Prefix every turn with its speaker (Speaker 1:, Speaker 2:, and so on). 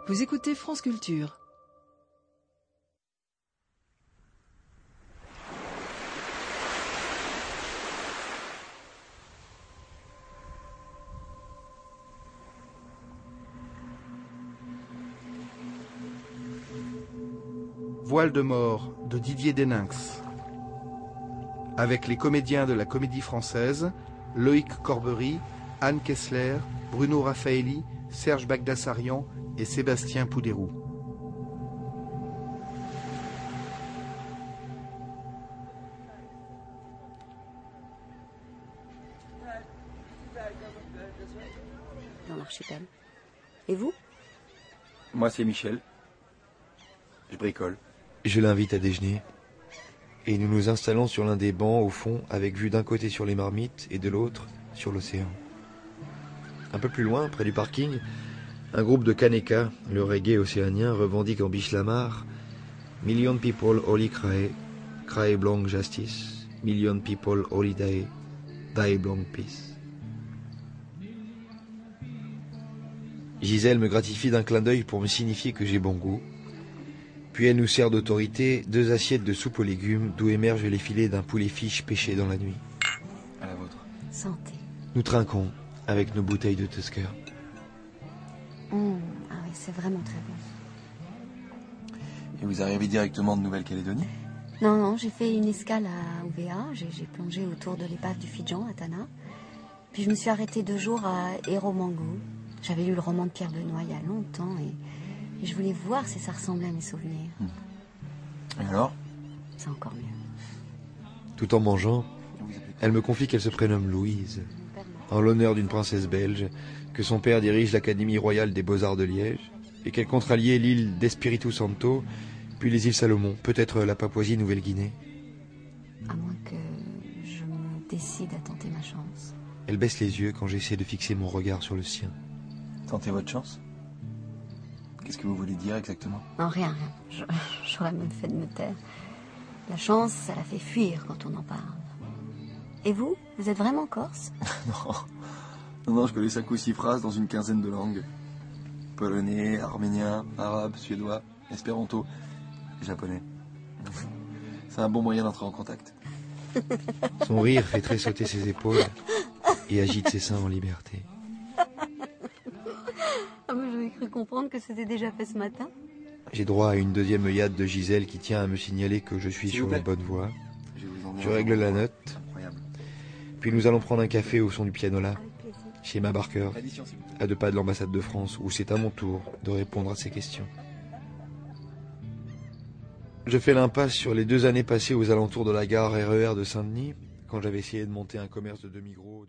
Speaker 1: Vous écoutez France Culture.
Speaker 2: Voile de mort de Didier Deninx. Avec les comédiens de la Comédie Française, Loïc Corbery, Anne Kessler, Bruno Raffaelli, Serge Bagdasarian et Sébastien Poudérou.
Speaker 3: Dans l'archipel. Et vous?
Speaker 4: Moi, c'est Michel. Je bricole.
Speaker 5: Je l'invite à déjeuner. Et nous nous installons sur l'un des bancs au fond, avec vue d'un côté sur les marmites et de l'autre sur l'océan. Un peu plus loin, près du parking, un groupe de Kaneka, le reggae océanien, revendique en biche-lamar « Million people holy cry, cry blanc justice, million people holy die, die blanc peace ». Gisèle me gratifie d'un clin d'œil pour me signifier que j'ai bon goût. Puis elle nous sert d'autorité 2 assiettes de soupe aux légumes d'où émergent les filets d'un poulet fiche pêché dans la nuit.
Speaker 4: À la vôtre.
Speaker 3: Santé.
Speaker 5: Nous trinquons avec nos bouteilles de Tusker.
Speaker 3: Ah oui, c'est vraiment très bon.
Speaker 4: Et vous arrivez directement de Nouvelle-Calédonie?
Speaker 3: Non, j'ai fait une escale à Ouvéa. J'ai plongé autour de l'épave du Fidjan, à Tana. Puis je me suis arrêtée 2 jours à Eromangou. J'avais lu le roman de Pierre Benoît il y a longtemps et je voulais voir si ça ressemblait à mes souvenirs.
Speaker 4: Et alors?
Speaker 3: C'est encore mieux.
Speaker 5: Tout en mangeant, elle me confie qu'elle se prénomme Louise, en l'honneur d'une princesse belge, que son père dirige l'Académie royale des beaux-arts de Liège, et qu'elle compte rallier l'île d'Espiritu Santo, puis les îles Salomon, peut-être la Papouasie-Nouvelle-Guinée.
Speaker 3: À moins que je me décide à tenter ma chance.
Speaker 5: Elle baisse les yeux quand j'essaie de fixer mon regard sur le sien.
Speaker 4: Tentez votre chance. Qu'est-ce que vous voulez dire exactement?
Speaker 3: Non, rien. J'aurais même fait de me taire. La chance, ça la fait fuir quand on en parle. Et vous êtes vraiment corse?
Speaker 4: Non, je connais 5 ou 6 phrases dans une quinzaine de langues. Polonais, arménien, arabe, suédois, espéranto, japonais. C'est un bon moyen d'entrer en contact.
Speaker 5: Son rire fait tressauter ses épaules et agite ses seins en liberté.
Speaker 3: Ah, mais j'avais cru comprendre que c'était déjà fait ce matin.
Speaker 5: J'ai droit à une deuxième œillade de Gisèle qui tient à me signaler que je suis sur la bonne voie. Je règle la note.
Speaker 4: Incroyable.
Speaker 5: Puis nous allons prendre un café au son du pianola,
Speaker 3: Avec plaisir.
Speaker 5: chez Ma Barker,
Speaker 4: Addition, s'il vous plaît.
Speaker 5: à 2 pas de l'ambassade de France, où c'est à mon tour de répondre à ces questions. Je fais l'impasse sur les 2 années passées aux alentours de la gare RER de Saint-Denis, quand j'avais essayé de monter un commerce de demi-gros.